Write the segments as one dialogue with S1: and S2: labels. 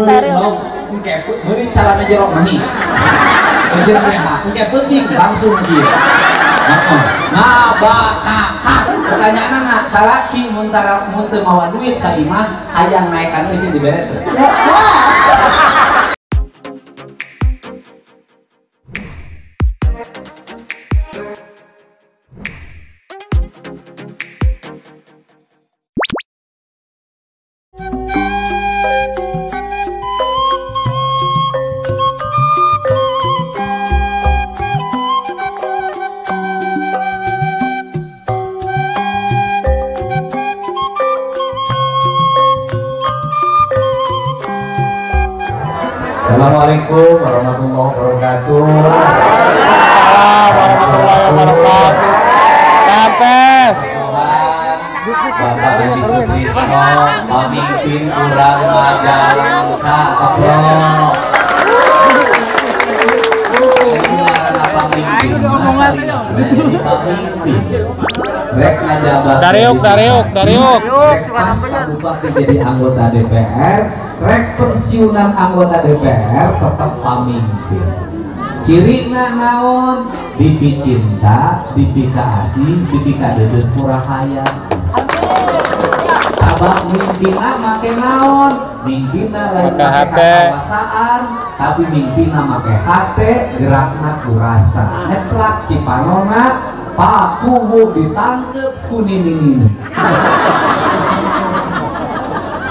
S1: Mending caranya jerok mani ngejer reha engke penting langsung gitu nah bakakak pertanyaan anak salaki muntara muntah mawa duit ka imah hayang naikkan izin diberet tuh. Assalamualaikum warahmatullahi wabarakatuh.
S2: Warahmatullahi wabarakatuh. Kampes.
S1: Bapak Edi Sutrisno, pemimpin kurang Majalengka, keprok.
S2: Dariuk.
S1: Rek pas Abu Bakti jadi anggota DPR, rek pensiunan anggota DPR tetap pamimpin. Cirina naon? Bibi cinta, bibi kasih, bibi kadedet murah kaya. Sabab mimpina make naon? Mimpina lain make kekuasaan, tapi mimpina make hate, gerakna kurasa. Ngeclak cipanona, Pak Kubu ditangkep kunini.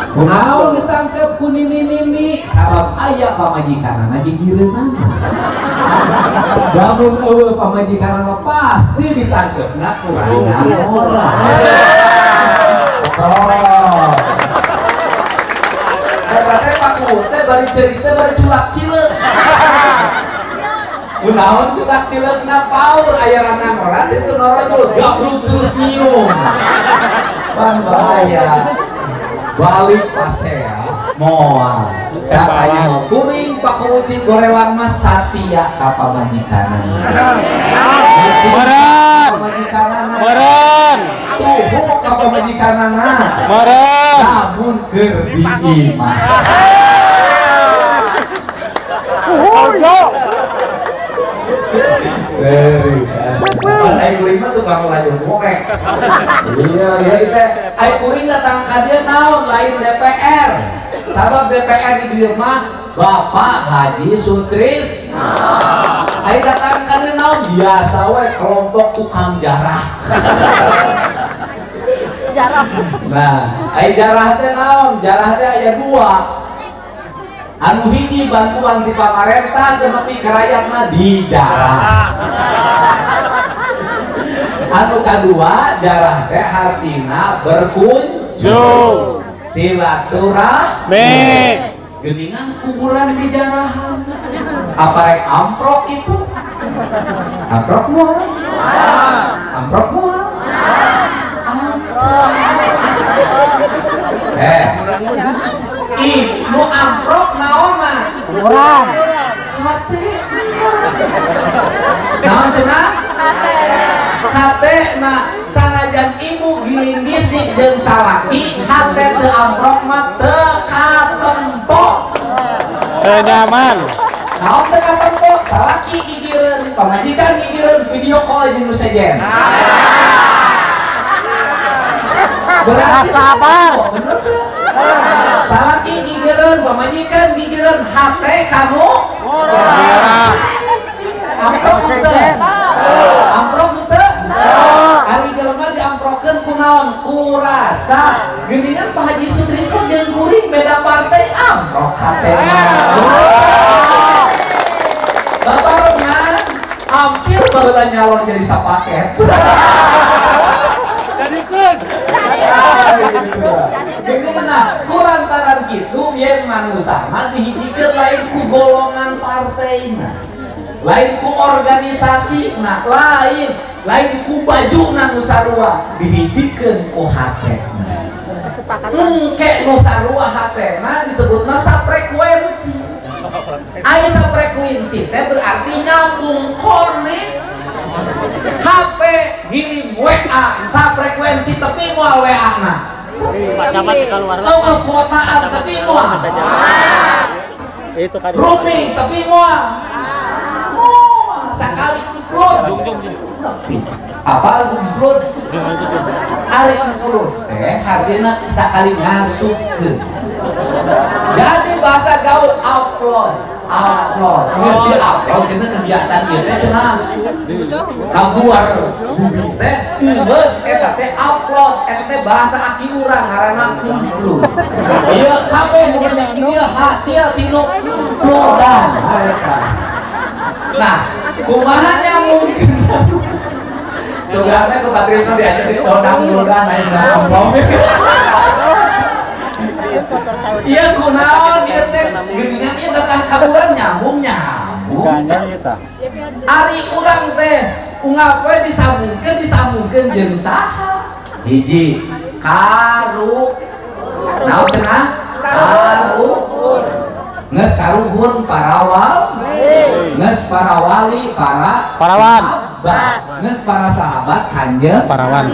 S1: Kunaon ditangkep kunini, sabab ayah pamajikanana jigireunana. Lamun eueuh pamajikanana pasti ditangkepna kurangna orang. Teh Pak Kubu teh bari cerita bari culak cileuk. Kunaon culak cileukna paur aya ranang orang itu norojul gabluk terus nyium. Pan bahaya. Balik pasea moal caranya mau kuring Pak Kucing gorelang mas satia ka pamajikanana
S2: meren
S1: tuhu ka pamajikanana
S2: meren
S1: namun keur diimah Ai kuring mah tukang lajur ngorek. Iya itu. Ai kuring datang ka dieu naon lain DPR. Sabab DPR di dieu mah Bapak Haji Sutrisno. Ai datang ka dieu naon biasa we kelompok tukang jarah. Nah, ai jarah teh naon? Jarah teh aya dua. Anu hiji bantuan di pamarentah tetapi kerakyatna dijarah. Anu kadua jarah teh hartina berkunjung silaturahmi geuningan kuburan di jarahan apa rek amprok itu amprok moal nu amprok naonna kurang hate naon cenah hate na sanajan ibu giling bisik jeung salaki hate teu amprok mah teu katempo
S2: teu nyaman
S1: naon teu katempo salaki gigireun pamajikan gigireun video call jeung nu sejen berarti
S2: sabar
S1: bener teu salaki gigireun pamajikan gigireun hate kanu amprok teu hari jelema diamprokeun kunaon kurasa geuningan Pak Haji Sutrisno jeung kuring beda partai amprok hatena babarengan hampir baheula nyalon jadi sapaket jadikeun geuningan nah kulantaran kitu yen manusana dihijikeun lain ku golongan partaina lain ku organisasi nah lain ku baju nu sarua dihijikeun ku hatena engke nu sarua hatena disebutna safrekuensi aya safrekuensi teh berarti nyambung konek HP ngirim WA safrekuensi tapi moal WA na
S2: macam-macam keluar
S1: kuotaan tapi moal
S3: Itu kan.
S1: Rooming tapi moal. Sakali upload. Apa upload? Hari upload hargana sakali ngasupkeun. Jadi bahasa gaul upload. Geus di upload cenah kegiatan ieu teh cenah. Kabuar bumi teh geus eta teh upload eta teh bahasa aki urang ngaranna upload. Ieu kabeh nu banyak ieu hasil tinu uploadan. Nah, kumaha nyambung? Saudara ke Patrisno diajarin odang-odang naik ngomong. Iya kunaon ieu teh geuningan ieu datang kaburan nyambung. Ari urang teh unggal we disambungkeun jeung saha? Hiji karu. Naon cenah? Karuhun. Nges karuhun para wali, nges para wali
S2: Parawan.
S1: nges para sahabat kanjeung
S2: Parawan.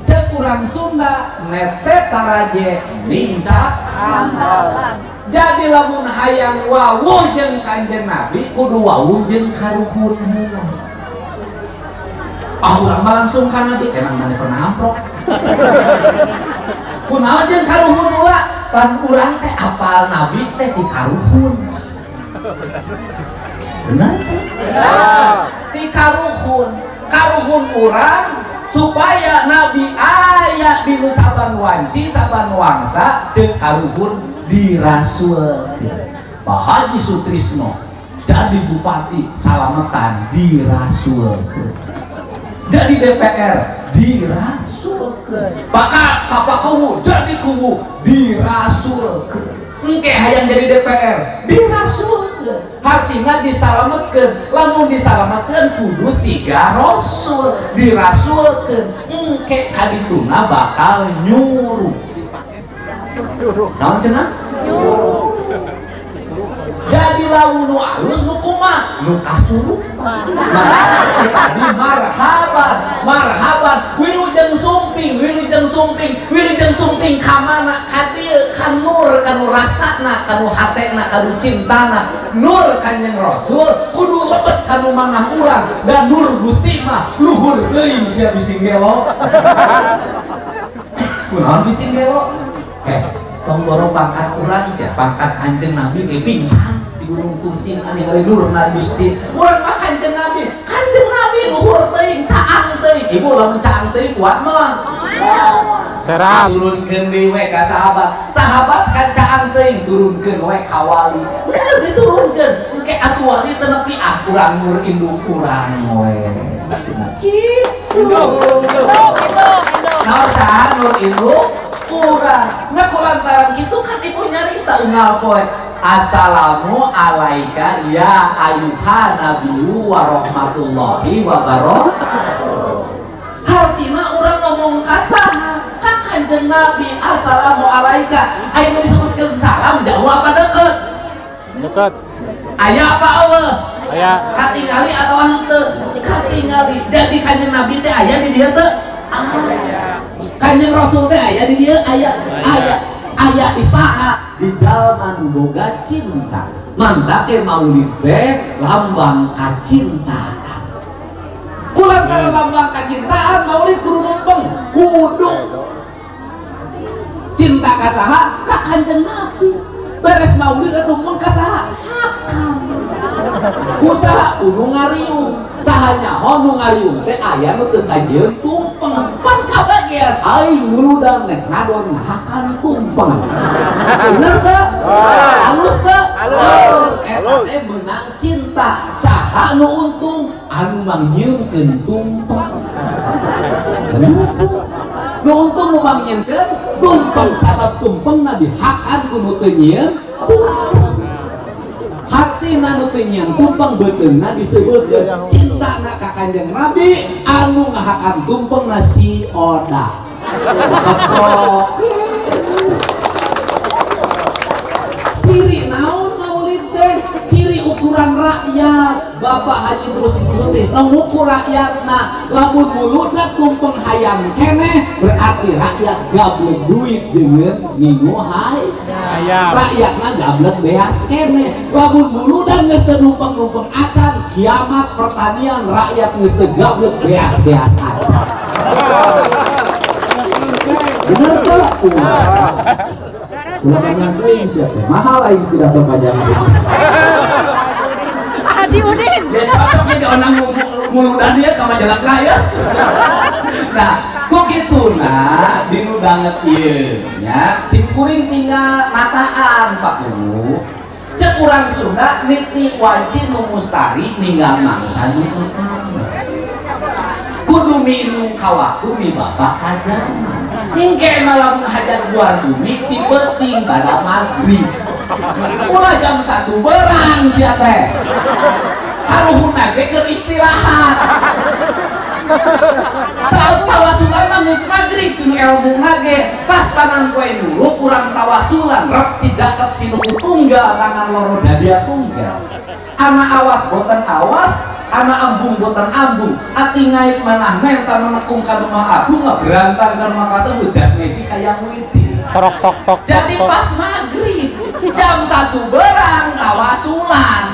S1: cek urang Sunda nete taraje lincah jadi lamun hayang wawuh jeung Kanjeng Nabi kudu wawuh jeung karuhun heula. Urang mah langsung ka Nabi emang maneh pernah amprok. Kunaon jeung karuhun heula? Pan urang teh apal Nabi teh di karuhun. Benar? Di karuhun urang supaya Nabi aya di nu saban wanci saban wangsa jeung karuhun dirasulkeun. Pak Haji Sutrisno jadi bupati Salametan dirasulkeun. Jadi DPR dirasulkeun. Pak Kuwu jadi kuwu dirasulkeun. Engke hayang jadi DPR dirasulkeun. Artinya disalametkeun. Lamun disalametkeun kudu siga rasul dirasulkeun. Engke kadituna bakal nyuruh. Naon cenah? Nyuruh. Jadi lamun nu alus nu kumaha? Nu kasurupan. Tadi marhaban wilujeng sumping ka mana? Ka dieu ka nur kanu rasana kanu hatena kanu cintana nur Kanjeng Rasul kudu lebet kanu manah urang dan nur Gusti mah luhur deui sia bisi gelo. Kunaon bisi gelo? Tong borong pangkat urang sia pangkat Kanjeng Nabi ge pingsan di Gunung Tungsin ani kali nurna Gusti. Urang mah Kanjeng Nabi luhur teuing caang teuing. Ibu lamun caang teuing kuat mah.
S2: Serap.
S1: Turunkeun deui we ka sahabat kan caang teuing turunkeun we ka wali. Bener diturunkeun. Engke atuh wali teu nepi urang nur induk urang we. Kitu. Naon saha nur induk urang. Nah kulantaran kitu kan ibu nyarita unggal poe. Assalamu alaika ya ayuhan nabiyyu wa rahmatullahi wa barakatuh. Artina urang ngomong kasaha ka Kanjeng Nabi assalamu alaika. Aya disebutkeun salam jauh apa deket?
S2: Dekat.
S1: Aya apa eueuh?
S2: Aya.
S1: Katingali atau henteu? Katingali. Jadi Kanjeng Nabi teh aya di dieu teu? Kanjeng Rasul teh aya di dieu? Aya isaha di jalma nu boga cinta. Mantake maulid teh lambang kacintaan. Kulantaran lambang kacintaan maulid kudu lempeng, kudu cinta ka saha? Ka Kanjeng Nabi. Beres maulid atuh meng ka saha? Hakam. Usaha kudu ngariung. Saha nyaho nu ngariung teh aya nu teu kajeun tumpeng. Pan kabagian aing nguludang nek ngadon hakan tumpeng. Bener teu? Halus teu? Eta teh meunang cinta. Saha nu untung? Anu mangyieunkeun tumpeng. Bener teu? Nu untung nu mangyieunkeun tumpeng sabab tumpengna dihakan ku nu teu nyieun tumpeng. Hati nanu penyang tumpeng beteuna disebutkeun cinta na ka Kanjeng Nabi anu ngahakan tumpeng na si Oda. Ciri naon maulid teh? Ciri ukuran ukuran rakyat Bapak Haji terus ikutis ngukur rakyatna lamun mulutna tumpeng hayam keneh berarti rakyat gablek duit dengan minggu hayam rakyatna gablek beas keneh lamun mulutna geus teu numpeng acan kiamat pertanian rakyat geus teu gablek beas acan bener tuh ulangan sering siapa mahal lagi tidak terpanjang
S3: Haji Udin
S1: ya cocok jadi orang muludan dia sama jalan raya nah kok gitu nah dinu banget ya si kuring tinggal nataan Pak Guru cek urang Sunda niti wajib memustari ninggal mangsa kudu minum kawaku mi bapak aja hingga malam hajat luar bumi dipeting pada maghrib mulai jam 1 berang siapa haruhun nage ke istirahat saat tawasulan mangus maghrib tunu ilmu nage pas panan kue dulu kurang tawasulan rep sidakep sinuku tunggal tangan loro dadia tunggal anak awas boten awas anak ambung boten ambung ati ngait manah mentan menekung ka rumah agung ngeberantan ka rumah kasar hujan medi kayak widi
S2: tok tok tok
S1: jadi pas maghrib jam 1 berang tawasulan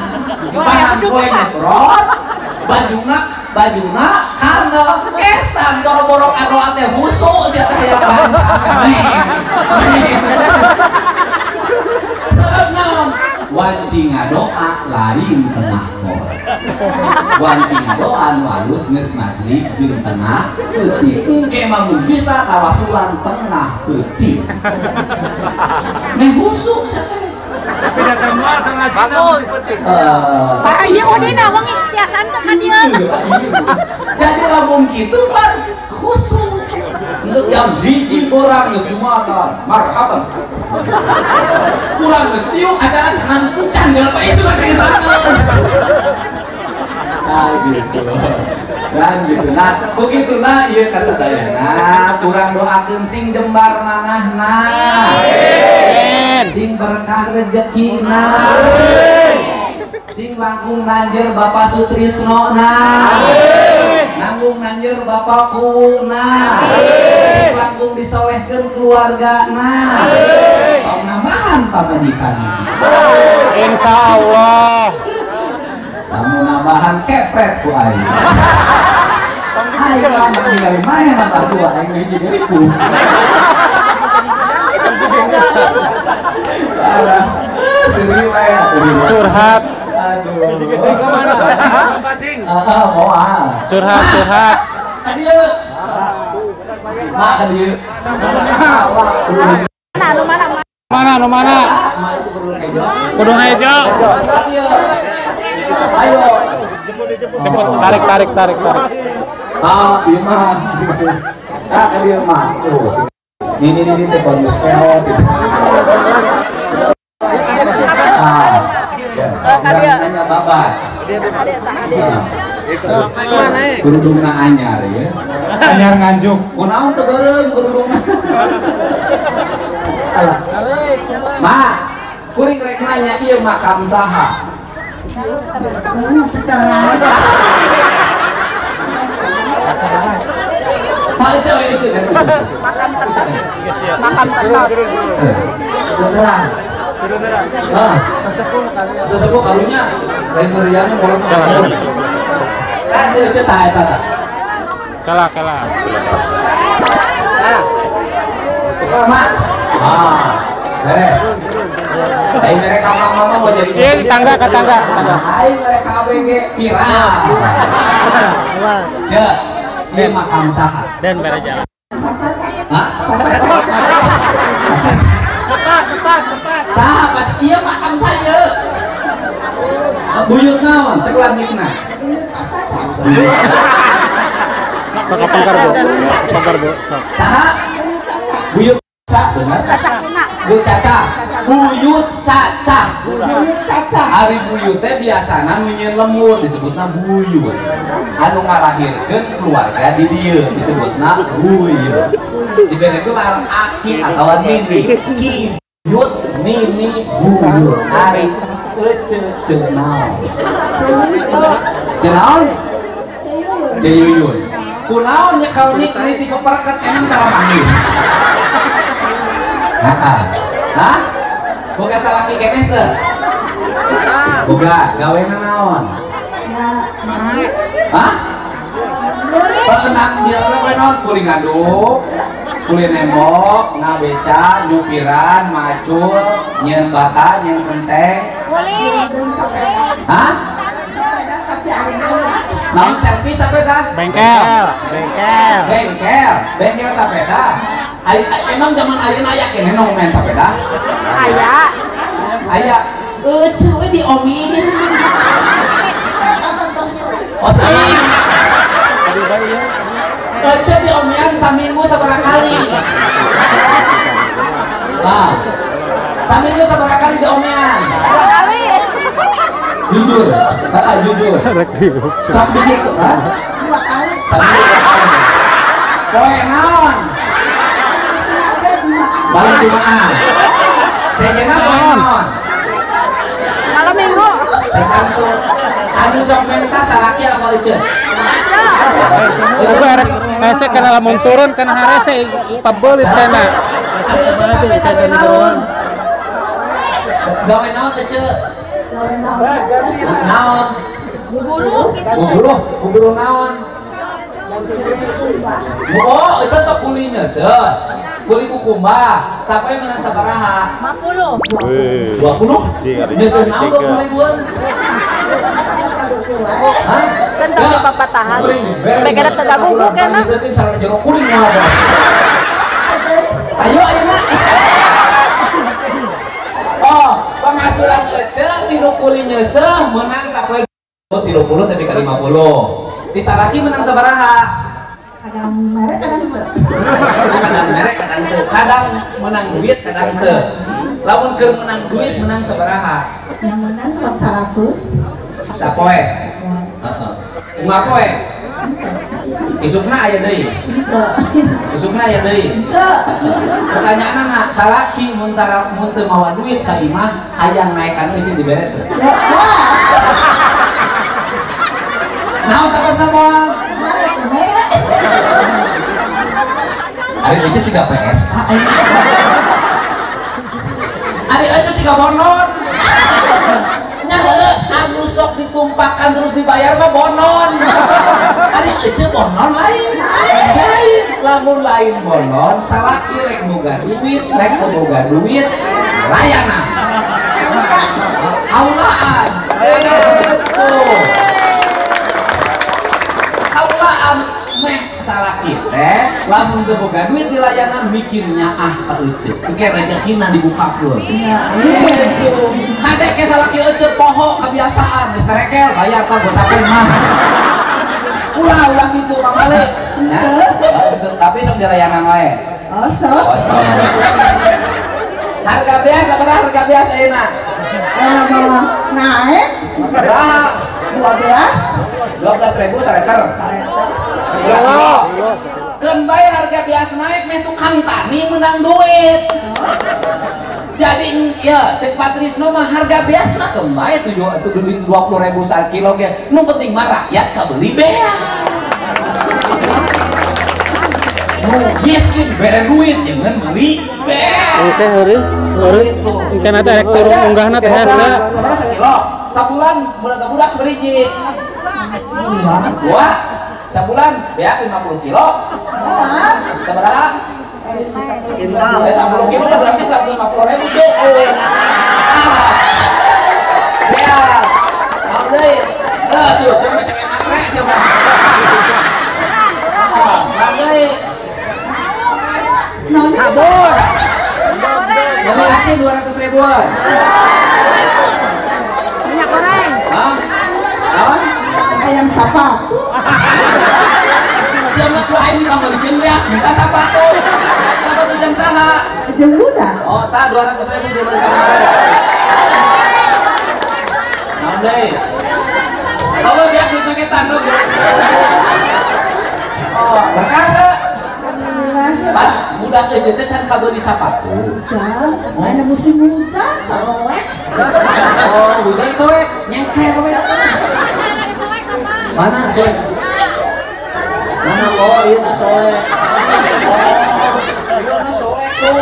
S1: panan kue nyebrot bajuna karena kesam boro-boro karo ate busuk sia teh ya sebenarnya wanci ngadoa lain tengah kor wanci ngadoa walus geus maghrib jeung tengah peuting engke mah bisa tawasulan tengah peuting meh busuk sia teh
S3: bagus Pak Haji Udin abang tiasan teh ka dieu
S1: jadi lamun kitu pan khusus untuk yang biji orang geus jumakan marhaban kurang geus tiuk acara cenah geus pucan jangan Pak Yesus kayak sanes gitu dan gitu nah begitu nah ieu kasadayana kurang doakeun sing jembar manahna sing berkah rezekina sing langkung nanjeur Bapak Sutrisno nanggung nanjeur Bapak Kuwuna sing langkung disolehkeun keluargana sok nambahan pamajikan
S2: Insya Allah
S1: kamu nambahan kepret ku aing aing lamun ningali mana mata dua aing hiji diriku
S2: curhat
S1: aduh
S2: curhat
S1: adieu mak adieu
S2: mana
S1: mak itu kudu hejo
S2: hejo
S1: ayo
S2: jemput tarik
S1: iya mah adieu mah tuh ini telepon spell gitu nanya bapak kerudungna anyar ya
S2: anyar nganjuk
S1: kunaon teu beureum kerudungna mak kuring rek nanya ieu makam saha makam terang sepuh karunya lain meriahnya bolong nah saya cerita eta
S2: kalah
S1: mak beres aing mereka mama mau jadi
S2: iya tangga
S1: aing mereka ABG viral ya ini makam saha
S2: dan bere jalan
S1: hah sahabat iya makam saya buyut naon cek langitna
S2: sok pangkar bu sok
S1: saha buyut caca benar buyut caca ari buyut teh biasana minyeun lembur disebutna buyut anu ngalahirkeun keluarga di dieu disebutna buyut dibere gelar aki atau nini ki buyut nini buyut ari Ceuk naon. Cenaon? Ceyuyun. Kunaon nya kalau nik peperket emang cara manggil. Hah? Boga salaki keneh teu? Boga, gawena naon? Hah? Peunang dia gawe naon? Kuli ngaduk, kuli nembok, ngabeca, nyupiran, macul, nyeun bata, nyeun kenteng. Hah? Naon selfie sepeda?
S2: Bengkel.
S1: Bengkel sepeda. Emang zaman ayeuna aya keneh nu main sepeda? Aya. Cuy diomongin. Oh, saya. Cuy diomongin saminggu sabaraha kali. Nah. Saminggu sabaraha kali diomongin? Jujur. Jujur. Sok dikit, ha? 2 kali. Poe naon? Malam Jumat. Sejenna poe naon?
S3: Malam Minggu.
S1: Tertentu. Anu sok mentas salaki apa licin?
S2: Itu arek hese kana lamun turun kana harese pabeulit kana.
S1: Gawe naon teh ceuk? Naon? Buburu naon? Oh, isa sok kulinya seuh. Kuli kukumba, sampai menang sabaraha?
S3: 50.
S1: 20? Biasa naon 20.000-an? Hah?
S3: Kan tadi papatahan. Mereka ada tegaguguk kan?
S1: Jeruk kuning ada. Ayo nak. Oh, penghasilan kecil tilu kulinya menang sampai 30 tapi ke 50. Di Saraki menang sabaraha? Kadang merek kadang teu. Kadang menang duit kadang teu. Lamun keur menang duit menang sabaraha?
S4: Yang menang 100.
S1: Sapoe? Heeh. Kumaha poe? Isukna aya deui. Isukna aya deui. Pertanyaanna salaki mun teu mawa duit ka imah hayang naekan euy dibere teu? Naon sabarna moal? Ari itu sih gak PSK. Ari aja sih gak bonon. Nya heuleuh anu sok ditumpahkan terus dibayar mah bonon. Ari aja bonon lain. Lamun lain bonon, salaki rek boga duit, rek boga duit, layanan. Aulaan. Betul. Aulaan meh salaki teh lamun teu boga duit di layanan mikirnya ka euceuk engke rezekina dibukakeun. Hade ke salaki euceuk poho kebiasaan geus terekel bayar tah gocapeun mah. Ulah kitu Mang Bale. Tapi sok di layanan wae.
S4: Sok.
S1: Harga biasa berapa harga biasa enak?
S4: Naik.
S1: Berapa? 12.000 sareter. Keun bae harga biasa naik meh tukang tani menang duit. Jadi ya cek Patrisno mah harga biasa mah keun bae 20.000 sakilo ge. Nu penting mah rakyat kabeli bea. Miskin bere duit jangan beli bea.
S2: Oke harus kan ada rek turun unggahna teh hese.
S1: Sabaraha sakilo? Sabulan budak saberiji. Dua sabulan bea 50 kilo. Sabaraha? 10 kilo berarti 150.000 cukup. Bea. Mau deui. Tuh, sampai cewek matre siapa? Ramai.
S3: Sabun.
S1: Terima kasih 200.000-an.
S3: Minyak goreng.
S1: Hah? Naon?
S4: Ayam sapatu.
S1: Siapa ku aing pambalikin beas minta sapatu. Sapatu jam saha?
S4: Jam udah.
S1: Oh, tah 200.000 dibeli sama. Naon deui? Kalau dia dipakai tanduk. Oh, berkah teh. Pas budak euceuk teh can kabeuli sapatu.
S4: Ada musim hujan, sarowek.
S1: Oh, hujan soek, nyengke kowe. Mana soek? Mana oh ieu teh soek. Oh, ieu teh soek tuh.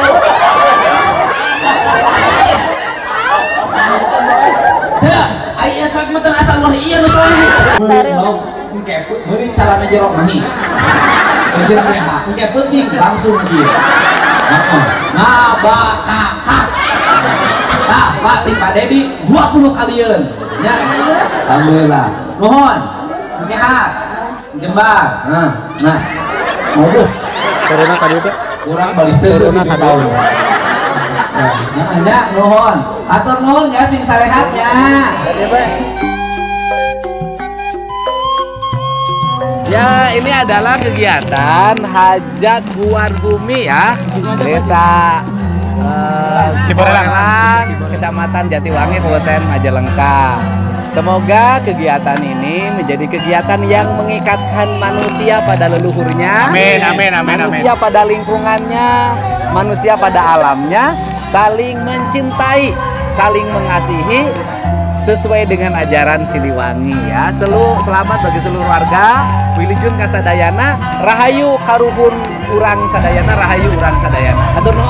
S1: Saya, aya soek mah teu asal mah ieu nu soek. Engke meureun carana jerok mah nih. Jeung reha, engke penting langsung kieu. Nah, bakakak. Nah, Pak Tim Pak Dedi 20 kalian ya. Alhamdulillah. Mohon sehat. Jembar. Nah. Mobuh.
S2: Corona tadi itu.
S1: Kurang balik corona tahun. Nah, anda mohon. Atur nuhun ya sing sarehatnya. Ya, ini adalah kegiatan hajat buar bumi ya. Desa Ciborelang, Kecamatan Jatiwangi, Kabupaten Majalengka. Semoga kegiatan ini menjadi kegiatan yang mengikatkan manusia pada leluhurnya, manusia pada lingkungannya, manusia pada alamnya, saling mencintai, saling mengasihi sesuai dengan ajaran Siliwangi ya. Selamat bagi seluruh warga. Wilujeng kasadayana, rahayu karuhun urang sadayana, rahayu urang sadayana. Atur nuhun.